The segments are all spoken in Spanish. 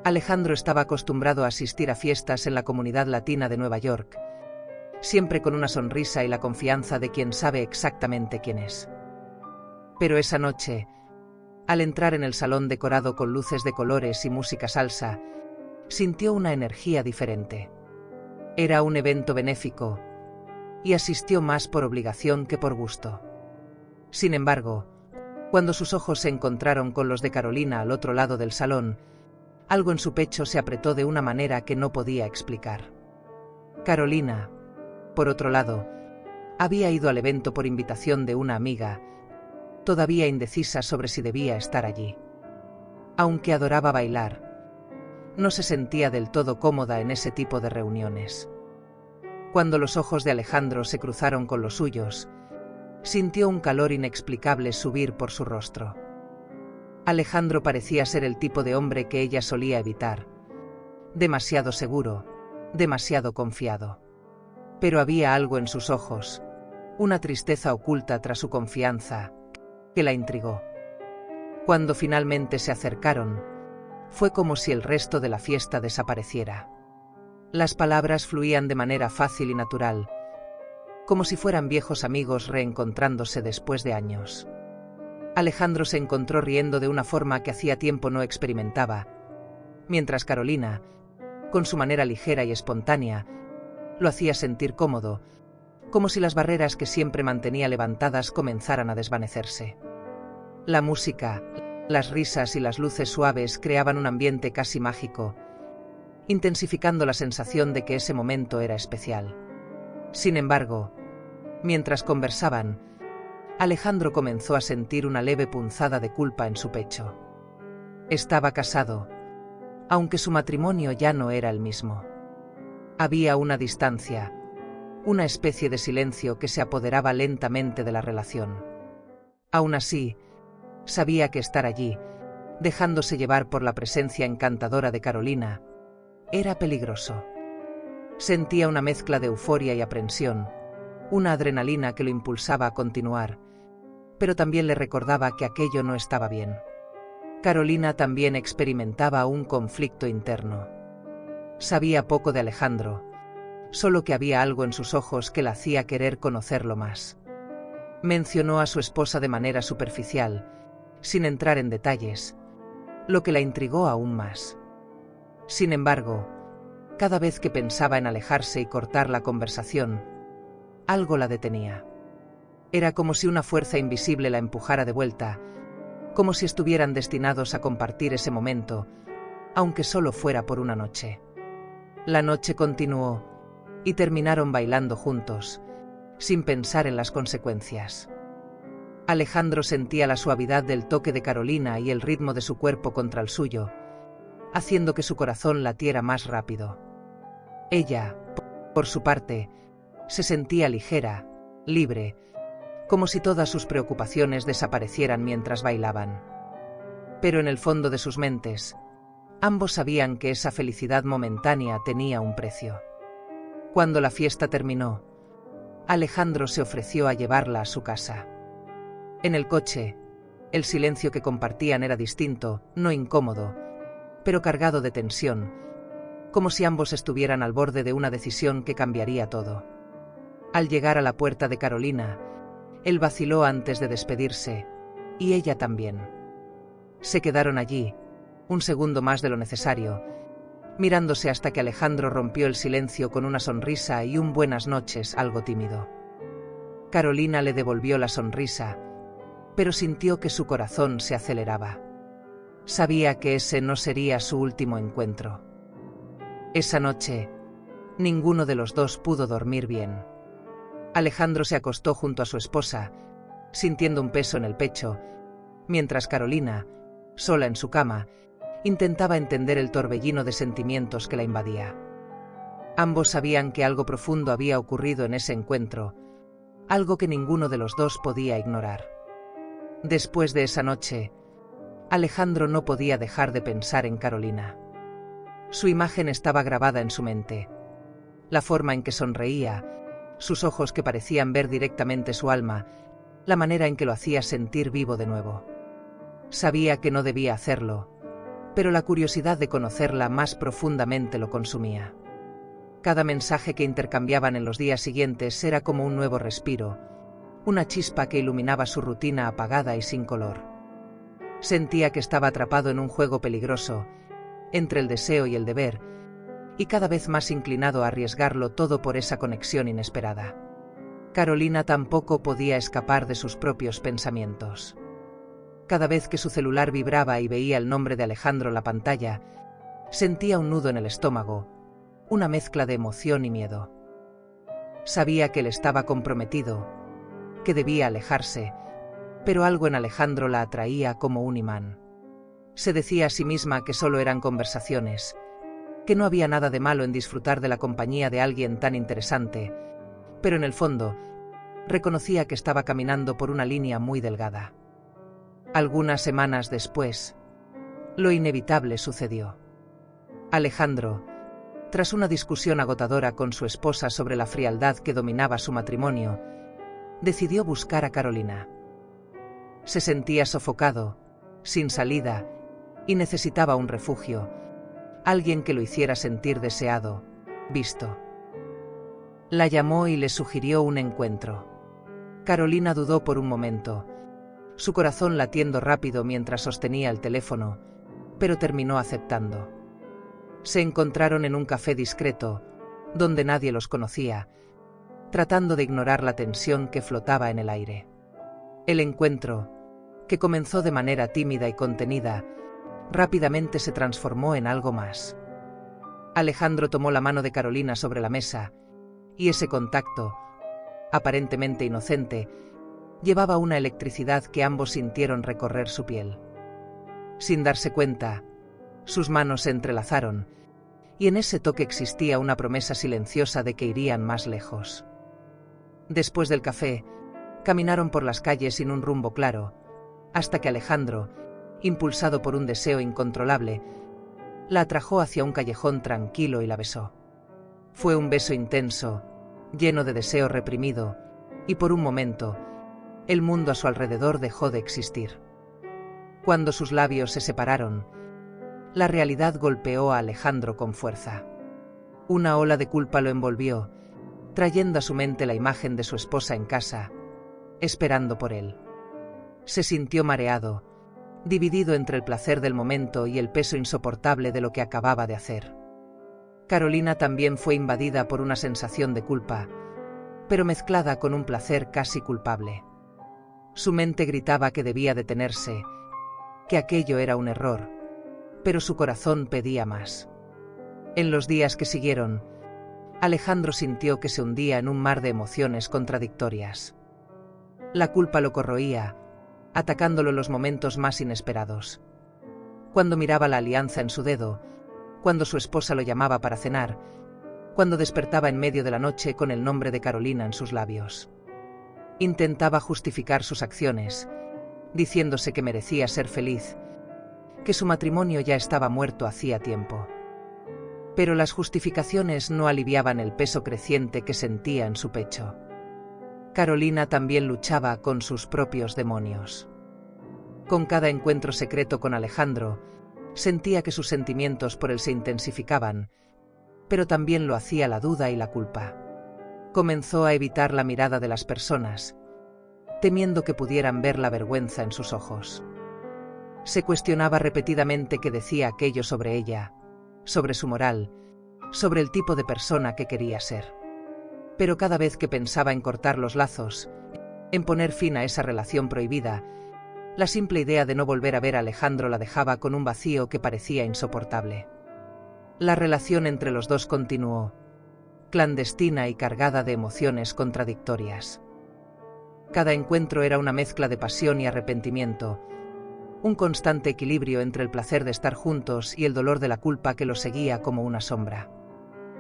Alejandro estaba acostumbrado a asistir a fiestas en la comunidad latina de Nueva York, siempre con una sonrisa y la confianza de quien sabe exactamente quién es. Pero esa noche, al entrar en el salón decorado con luces de colores y música salsa, sintió una energía diferente. Era un evento benéfico, y asistió más por obligación que por gusto. Sin embargo, cuando sus ojos se encontraron con los de Carolina al otro lado del salón, algo en su pecho se apretó de una manera que no podía explicar. Carolina, por otro lado, había ido al evento por invitación de una amiga, todavía indecisa sobre si debía estar allí. Aunque adoraba bailar, no se sentía del todo cómoda en ese tipo de reuniones. Cuando los ojos de Alejandro se cruzaron con los suyos, sintió un calor inexplicable subir por su rostro. Alejandro parecía ser el tipo de hombre que ella solía evitar. Demasiado seguro, demasiado confiado. Pero había algo en sus ojos, una tristeza oculta tras su confianza, que la intrigó. Cuando finalmente se acercaron, fue como si el resto de la fiesta desapareciera. Las palabras fluían de manera fácil y natural, como si fueran viejos amigos reencontrándose después de años. Alejandro se encontró riendo de una forma que hacía tiempo no experimentaba, mientras Carolina, con su manera ligera y espontánea, lo hacía sentir cómodo, como si las barreras que siempre mantenía levantadas comenzaran a desvanecerse. La música, las risas y las luces suaves creaban un ambiente casi mágico, intensificando la sensación de que ese momento era especial. Sin embargo, mientras conversaban, Alejandro comenzó a sentir una leve punzada de culpa en su pecho. Estaba casado, aunque su matrimonio ya no era el mismo. Había una distancia, una especie de silencio que se apoderaba lentamente de la relación. Aún así, sabía que estar allí, dejándose llevar por la presencia encantadora de Carolina, era peligroso. Sentía una mezcla de euforia y aprensión, una adrenalina que lo impulsaba a continuar, pero también le recordaba que aquello no estaba bien. Carolina también experimentaba un conflicto interno. Sabía poco de Alejandro, solo que había algo en sus ojos que la hacía querer conocerlo más. Mencionó a su esposa de manera superficial, sin entrar en detalles, lo que la intrigó aún más. Sin embargo, cada vez que pensaba en alejarse y cortar la conversación, algo la detenía. Era como si una fuerza invisible la empujara de vuelta, como si estuvieran destinados a compartir ese momento, aunque solo fuera por una noche. La noche continuó, y terminaron bailando juntos, sin pensar en las consecuencias. Alejandro sentía la suavidad del toque de Carolina y el ritmo de su cuerpo contra el suyo, haciendo que su corazón latiera más rápido. Ella, por su parte, se sentía ligera, libre, como si todas sus preocupaciones desaparecieran mientras bailaban. Pero en el fondo de sus mentes, ambos sabían que esa felicidad momentánea tenía un precio. Cuando la fiesta terminó, Alejandro se ofreció a llevarla a su casa. En el coche, el silencio que compartían era distinto, no incómodo, pero cargado de tensión, como si ambos estuvieran al borde de una decisión que cambiaría todo. Al llegar a la puerta de Carolina, él vaciló antes de despedirse, y ella también. Se quedaron allí, un segundo más de lo necesario, mirándose hasta que Alejandro rompió el silencio con una sonrisa y un buenas noches algo tímido. Carolina le devolvió la sonrisa, pero sintió que su corazón se aceleraba. Sabía que ese no sería su último encuentro. Esa noche, ninguno de los dos pudo dormir bien. Alejandro se acostó junto a su esposa, sintiendo un peso en el pecho, mientras Carolina, sola en su cama, intentaba entender el torbellino de sentimientos que la invadía. Ambos sabían que algo profundo había ocurrido en ese encuentro, algo que ninguno de los dos podía ignorar. Después de esa noche, Alejandro no podía dejar de pensar en Carolina. Su imagen estaba grabada en su mente. La forma en que sonreía, sus ojos que parecían ver directamente su alma, la manera en que lo hacía sentir vivo de nuevo. Sabía que no debía hacerlo, pero la curiosidad de conocerla más profundamente lo consumía. Cada mensaje que intercambiaban en los días siguientes era como un nuevo respiro, una chispa que iluminaba su rutina apagada y sin color. Sentía que estaba atrapado en un juego peligroso, entre el deseo y el deber, y cada vez más inclinado a arriesgarlo todo por esa conexión inesperada. Carolina tampoco podía escapar de sus propios pensamientos. Cada vez que su celular vibraba y veía el nombre de Alejandro en la pantalla, sentía un nudo en el estómago, una mezcla de emoción y miedo. Sabía que él estaba comprometido, que debía alejarse, pero algo en Alejandro la atraía como un imán. Se decía a sí misma que solo eran conversaciones, que no había nada de malo en disfrutar de la compañía de alguien tan interesante, pero en el fondo, reconocía que estaba caminando por una línea muy delgada. Algunas semanas después, lo inevitable sucedió. Alejandro, tras una discusión agotadora con su esposa sobre la frialdad que dominaba su matrimonio, decidió buscar a Carolina. Se sentía sofocado, sin salida, y necesitaba un refugio, alguien que lo hiciera sentir deseado, visto. La llamó y le sugirió un encuentro. Carolina dudó por un momento, su corazón latiendo rápido mientras sostenía el teléfono, pero terminó aceptando. Se encontraron en un café discreto, donde nadie los conocía, tratando de ignorar la tensión que flotaba en el aire. El encuentro, que comenzó de manera tímida y contenida, rápidamente se transformó en algo más. Alejandro tomó la mano de Carolina sobre la mesa, y ese contacto, aparentemente inocente, llevaba una electricidad que ambos sintieron recorrer su piel. Sin darse cuenta, sus manos se entrelazaron, y en ese toque existía una promesa silenciosa de que irían más lejos. Después del café, caminaron por las calles sin un rumbo claro, hasta que Alejandro, impulsado por un deseo incontrolable, la atrajo hacia un callejón tranquilo y la besó. Fue un beso intenso, lleno de deseo reprimido, y por un momento, el mundo a su alrededor dejó de existir. Cuando sus labios se separaron, la realidad golpeó a Alejandro con fuerza. Una ola de culpa lo envolvió, trayendo a su mente la imagen de su esposa en casa, esperando por él. Se sintió mareado, dividido entre el placer del momento y el peso insoportable de lo que acababa de hacer. Carolina también fue invadida por una sensación de culpa, pero mezclada con un placer casi culpable. Su mente gritaba que debía detenerse, que aquello era un error, pero su corazón pedía más. En los días que siguieron, Alejandro sintió que se hundía en un mar de emociones contradictorias. La culpa lo corroía, atacándolo en los momentos más inesperados. Cuando miraba la alianza en su dedo, cuando su esposa lo llamaba para cenar, cuando despertaba en medio de la noche con el nombre de Carolina en sus labios. Intentaba justificar sus acciones, diciéndose que merecía ser feliz, que su matrimonio ya estaba muerto hacía tiempo. Pero las justificaciones no aliviaban el peso creciente que sentía en su pecho. Carolina también luchaba con sus propios demonios. Con cada encuentro secreto con Alejandro, sentía que sus sentimientos por él se intensificaban, pero también lo hacía la duda y la culpa. Comenzó a evitar la mirada de las personas, temiendo que pudieran ver la vergüenza en sus ojos. Se cuestionaba repetidamente qué decía aquello sobre ella, sobre su moral, sobre el tipo de persona que quería ser. Pero cada vez que pensaba en cortar los lazos, en poner fin a esa relación prohibida, la simple idea de no volver a ver a Alejandro la dejaba con un vacío que parecía insoportable. La relación entre los dos continuó, clandestina y cargada de emociones contradictorias. Cada encuentro era una mezcla de pasión y arrepentimiento, un constante equilibrio entre el placer de estar juntos y el dolor de la culpa que los seguía como una sombra.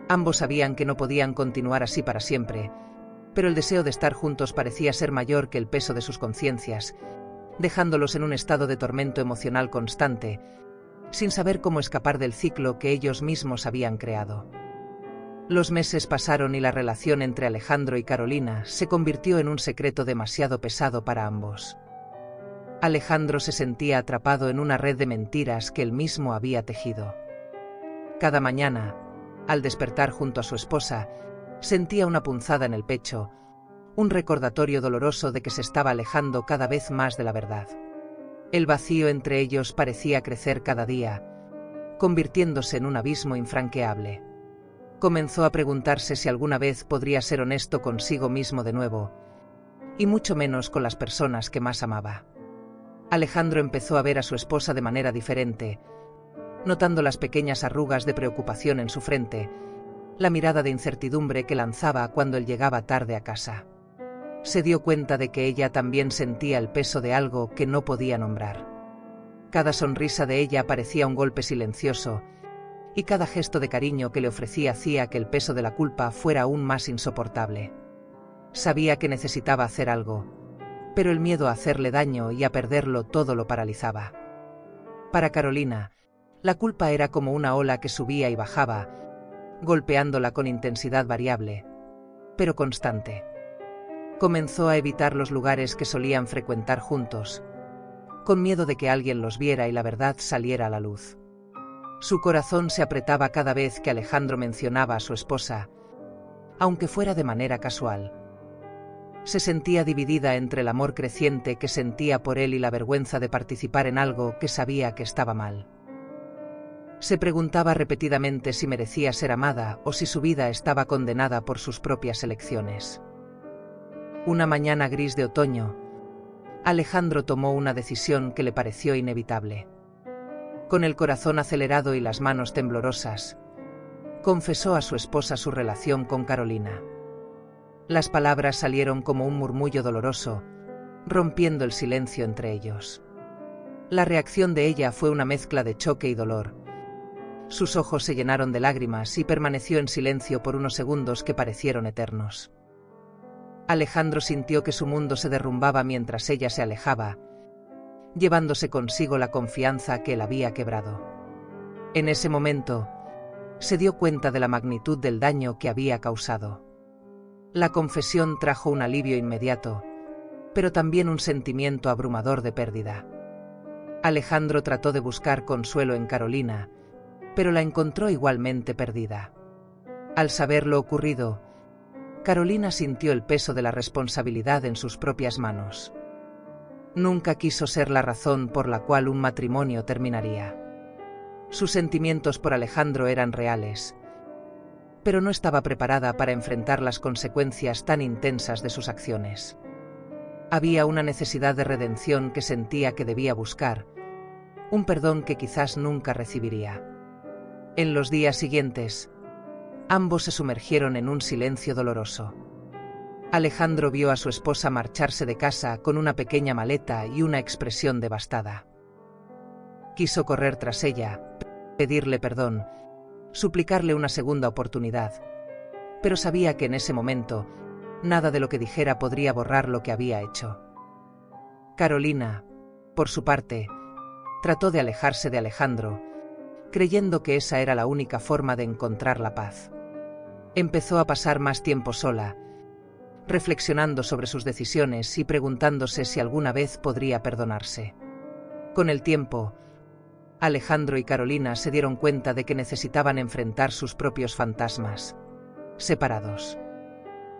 Ambos sabían que no podían continuar así para siempre, pero el deseo de estar juntos parecía ser mayor que el peso de sus conciencias, dejándolos en un estado de tormento emocional constante, sin saber cómo escapar del ciclo que ellos mismos habían creado. Los meses pasaron y la relación entre Alejandro y Carolina se convirtió en un secreto demasiado pesado para ambos. Alejandro se sentía atrapado en una red de mentiras que él mismo había tejido. Cada mañana, al despertar junto a su esposa, sentía una punzada en el pecho, un recordatorio doloroso de que se estaba alejando cada vez más de la verdad. El vacío entre ellos parecía crecer cada día, convirtiéndose en un abismo infranqueable. Comenzó a preguntarse si alguna vez podría ser honesto consigo mismo de nuevo, y mucho menos con las personas que más amaba. Alejandro empezó a ver a su esposa de manera diferente, notando las pequeñas arrugas de preocupación en su frente, la mirada de incertidumbre que lanzaba cuando él llegaba tarde a casa. Se dio cuenta de que ella también sentía el peso de algo que no podía nombrar. Cada sonrisa de ella parecía un golpe silencioso, y cada gesto de cariño que le ofrecía hacía que el peso de la culpa fuera aún más insoportable. Sabía que necesitaba hacer algo, pero el miedo a hacerle daño y a perderlo todo lo paralizaba. Para Carolina, la culpa era como una ola que subía y bajaba, golpeándola con intensidad variable, pero constante. Comenzó a evitar los lugares que solían frecuentar juntos, con miedo de que alguien los viera y la verdad saliera a la luz. Su corazón se apretaba cada vez que Alejandro mencionaba a su esposa, aunque fuera de manera casual. Se sentía dividida entre el amor creciente que sentía por él y la vergüenza de participar en algo que sabía que estaba mal. Se preguntaba repetidamente si merecía ser amada o si su vida estaba condenada por sus propias elecciones. Una mañana gris de otoño, Alejandro tomó una decisión que le pareció inevitable. Con el corazón acelerado y las manos temblorosas, confesó a su esposa su relación con Carolina. Las palabras salieron como un murmullo doloroso, rompiendo el silencio entre ellos. La reacción de ella fue una mezcla de choque y dolor. Sus ojos se llenaron de lágrimas y permaneció en silencio por unos segundos que parecieron eternos. Alejandro sintió que su mundo se derrumbaba mientras ella se alejaba, llevándose consigo la confianza que él había quebrado. En ese momento, se dio cuenta de la magnitud del daño que había causado. La confesión trajo un alivio inmediato, pero también un sentimiento abrumador de pérdida. Alejandro trató de buscar consuelo en Carolina, pero la encontró igualmente perdida. Al saber lo ocurrido, Carolina sintió el peso de la responsabilidad en sus propias manos. Nunca quiso ser la razón por la cual un matrimonio terminaría. Sus sentimientos por Alejandro eran reales, pero no estaba preparada para enfrentar las consecuencias tan intensas de sus acciones. Había una necesidad de redención que sentía que debía buscar, un perdón que quizás nunca recibiría. En los días siguientes, ambos se sumergieron en un silencio doloroso. Alejandro vio a su esposa marcharse de casa con una pequeña maleta y una expresión devastada. Quiso correr tras ella, pedirle perdón, suplicarle una segunda oportunidad, pero sabía que en ese momento, nada de lo que dijera podría borrar lo que había hecho. Carolina, por su parte, trató de alejarse de Alejandro, creyendo que esa era la única forma de encontrar la paz. Empezó a pasar más tiempo sola, reflexionando sobre sus decisiones y preguntándose si alguna vez podría perdonarse. Con el tiempo, Alejandro y Carolina se dieron cuenta de que necesitaban enfrentar sus propios fantasmas. Separados,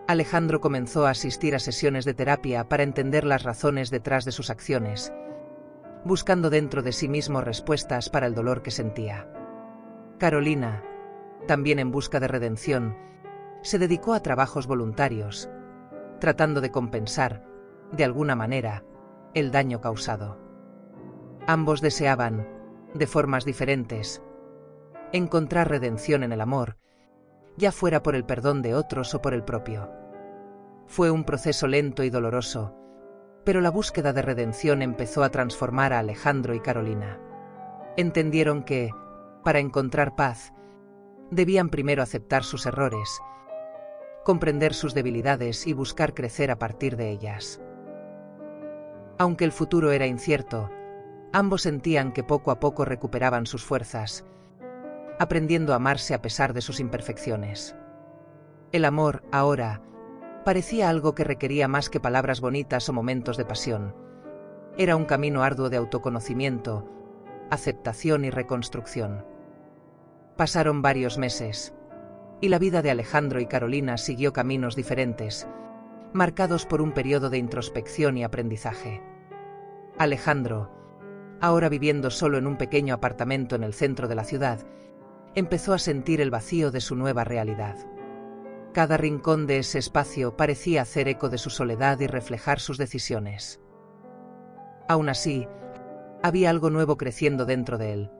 Alejandro comenzó a asistir a sesiones de terapia para entender las razones detrás de sus acciones, buscando dentro de sí mismo respuestas para el dolor que sentía. Carolina, también en busca de redención, se dedicó a trabajos voluntarios, tratando de compensar, de alguna manera, el daño causado. Ambos deseaban, de formas diferentes, encontrar redención en el amor, ya fuera por el perdón de otros o por el propio. Fue un proceso lento y doloroso, pero la búsqueda de redención empezó a transformar a Alejandro y Carolina. Entendieron que, para encontrar paz, debían primero aceptar sus errores, comprender sus debilidades y buscar crecer a partir de ellas. Aunque el futuro era incierto, ambos sentían que poco a poco recuperaban sus fuerzas, aprendiendo a amarse a pesar de sus imperfecciones. El amor, ahora, parecía algo que requería más que palabras bonitas o momentos de pasión. Era un camino arduo de autoconocimiento, aceptación y reconstrucción. Pasaron varios meses, y la vida de Alejandro y Carolina siguió caminos diferentes, marcados por un periodo de introspección y aprendizaje. Alejandro, ahora viviendo solo en un pequeño apartamento en el centro de la ciudad, empezó a sentir el vacío de su nueva realidad. Cada rincón de ese espacio parecía hacer eco de su soledad y reflejar sus decisiones. Aún así, había algo nuevo creciendo dentro de él.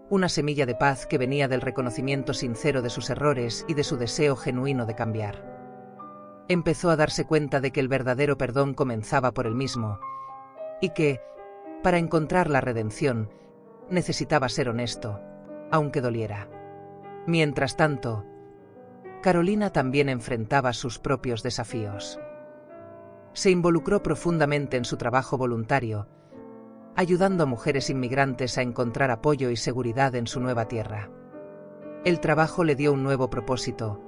Una semilla de paz que venía del reconocimiento sincero de sus errores y de su deseo genuino de cambiar. Empezó a darse cuenta de que el verdadero perdón comenzaba por él mismo, y que, para encontrar la redención, necesitaba ser honesto, aunque doliera. Mientras tanto, Carolina también enfrentaba sus propios desafíos. Se involucró profundamente en su trabajo voluntario, ayudando a mujeres inmigrantes a encontrar apoyo y seguridad en su nueva tierra. El trabajo le dio un nuevo propósito,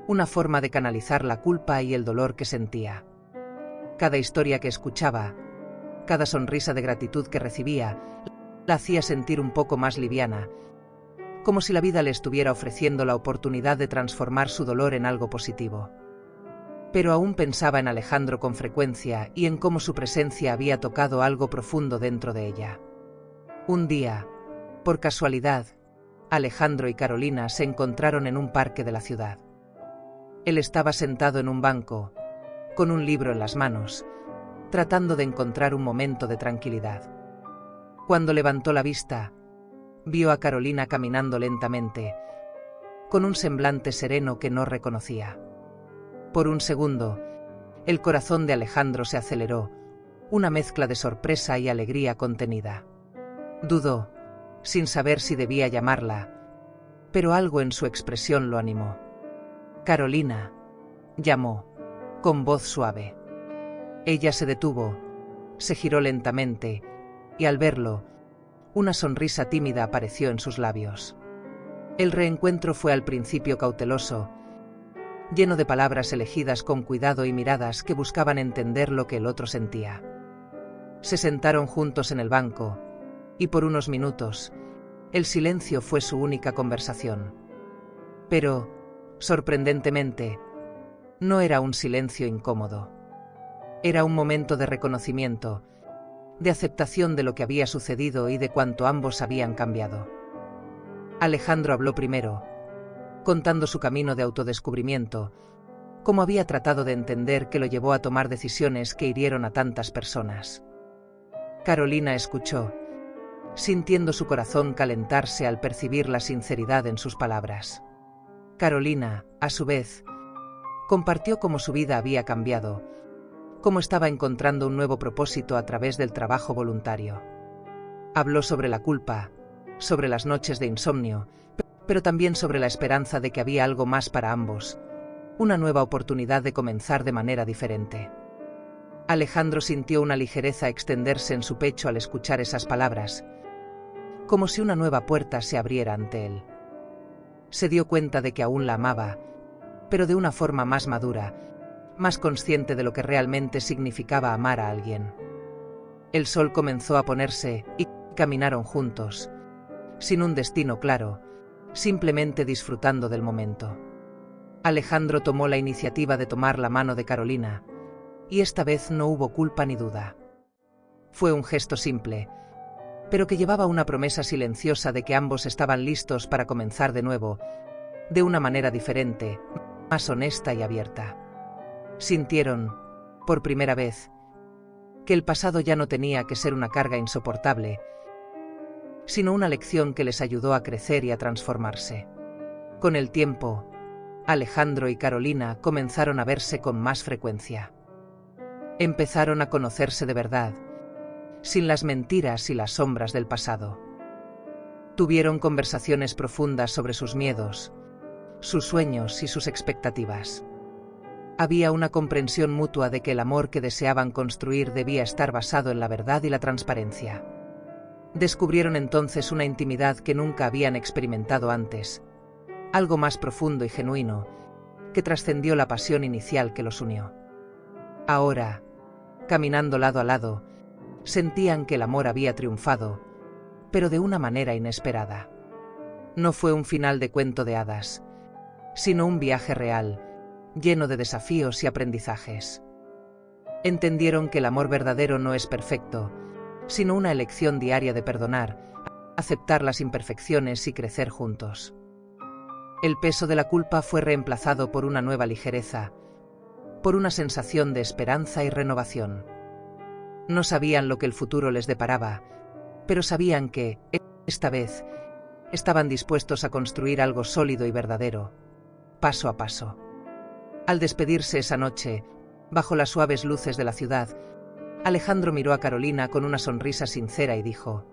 una forma de canalizar la culpa y el dolor que sentía. Cada historia que escuchaba, cada sonrisa de gratitud que recibía, la hacía sentir un poco más liviana, como si la vida le estuviera ofreciendo la oportunidad de transformar su dolor en algo positivo. Pero aún pensaba en Alejandro con frecuencia y en cómo su presencia había tocado algo profundo dentro de ella. Un día, por casualidad, Alejandro y Carolina se encontraron en un parque de la ciudad. Él estaba sentado en un banco, con un libro en las manos, tratando de encontrar un momento de tranquilidad. Cuando levantó la vista, vio a Carolina caminando lentamente, con un semblante sereno que no reconocía. Por un segundo, el corazón de Alejandro se aceleró, una mezcla de sorpresa y alegría contenida. Dudó, sin saber si debía llamarla, pero algo en su expresión lo animó. «Carolina», llamó, con voz suave. Ella se detuvo, se giró lentamente, y al verlo, una sonrisa tímida apareció en sus labios. El reencuentro fue al principio cauteloso, lleno de palabras elegidas con cuidado y miradas que buscaban entender lo que el otro sentía. Se sentaron juntos en el banco, y por unos minutos, el silencio fue su única conversación. Pero, sorprendentemente, no era un silencio incómodo. Era un momento de reconocimiento, de aceptación de lo que había sucedido y de cuánto ambos habían cambiado. Alejandro habló primero, contando su camino de autodescubrimiento, cómo había tratado de entender que lo llevó a tomar decisiones que hirieron a tantas personas. Carolina escuchó, sintiendo su corazón calentarse al percibir la sinceridad en sus palabras. Carolina, a su vez, compartió cómo su vida había cambiado, cómo estaba encontrando un nuevo propósito a través del trabajo voluntario. Habló sobre la culpa, sobre las noches de insomnio, pero también sobre la esperanza de que había algo más para ambos, una nueva oportunidad de comenzar de manera diferente. Alejandro sintió una ligereza extenderse en su pecho al escuchar esas palabras, como si una nueva puerta se abriera ante él. Se dio cuenta de que aún la amaba, pero de una forma más madura, más consciente de lo que realmente significaba amar a alguien. El sol comenzó a ponerse y caminaron juntos, sin un destino claro, simplemente disfrutando del momento. Alejandro tomó la iniciativa de tomar la mano de Carolina, y esta vez no hubo culpa ni duda. Fue un gesto simple, pero que llevaba una promesa silenciosa de que ambos estaban listos para comenzar de nuevo, de una manera diferente, más honesta y abierta. Sintieron, por primera vez, que el pasado ya no tenía que ser una carga insoportable, sino una lección que les ayudó a crecer y a transformarse. Con el tiempo, Alejandro y Carolina comenzaron a verse con más frecuencia. Empezaron a conocerse de verdad, sin las mentiras y las sombras del pasado. Tuvieron conversaciones profundas sobre sus miedos, sus sueños y sus expectativas. Había una comprensión mutua de que el amor que deseaban construir debía estar basado en la verdad y la transparencia. Descubrieron entonces una intimidad que nunca habían experimentado antes, algo más profundo y genuino, que trascendió la pasión inicial que los unió. Ahora, caminando lado a lado, Sentían que el amor había triunfado, pero de una manera inesperada. No fue un final de cuento de hadas, sino un viaje real, lleno de desafíos y aprendizajes. Entendieron que el amor verdadero no es perfecto, sino una elección diaria de perdonar, aceptar las imperfecciones y crecer juntos. El peso de la culpa fue reemplazado por una nueva ligereza, por una sensación de esperanza y renovación. No sabían lo que el futuro les deparaba, pero sabían que, esta vez, estaban dispuestos a construir algo sólido y verdadero, paso a paso. Al despedirse esa noche, bajo las suaves luces de la ciudad, Alejandro miró a Carolina con una sonrisa sincera y dijo: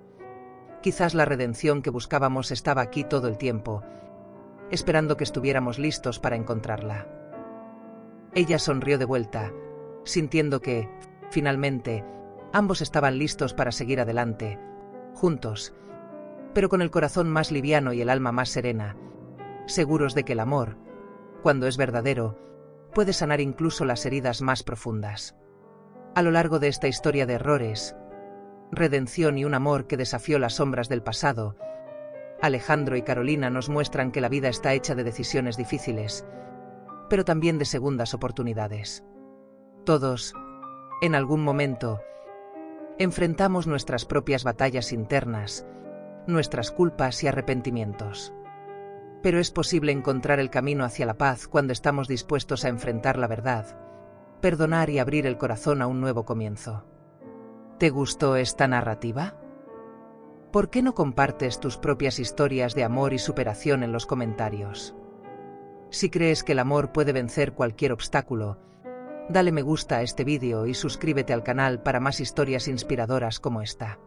«Quizás la redención que buscábamos estaba aquí todo el tiempo, esperando que estuviéramos listos para encontrarla». Ella sonrió de vuelta, sintiendo que, finalmente, ambos estaban listos para seguir adelante, juntos, pero con el corazón más liviano y el alma más serena, seguros de que el amor, cuando es verdadero, puede sanar incluso las heridas más profundas. A lo largo de esta historia de errores, redención y un amor que desafió las sombras del pasado, Alejandro y Carolina nos muestran que la vida está hecha de decisiones difíciles, pero también de segundas oportunidades. Todos, en algún momento, enfrentamos nuestras propias batallas internas, nuestras culpas y arrepentimientos. Pero es posible encontrar el camino hacia la paz cuando estamos dispuestos a enfrentar la verdad, perdonar y abrir el corazón a un nuevo comienzo. ¿Te gustó esta narrativa? ¿Por qué no compartes tus propias historias de amor y superación en los comentarios? Si crees que el amor puede vencer cualquier obstáculo, dale me gusta a este vídeo y suscríbete al canal para más historias inspiradoras como esta.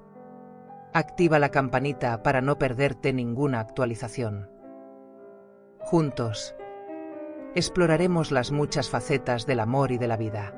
Activa la campanita para no perderte ninguna actualización. Juntos, exploraremos las muchas facetas del amor y de la vida.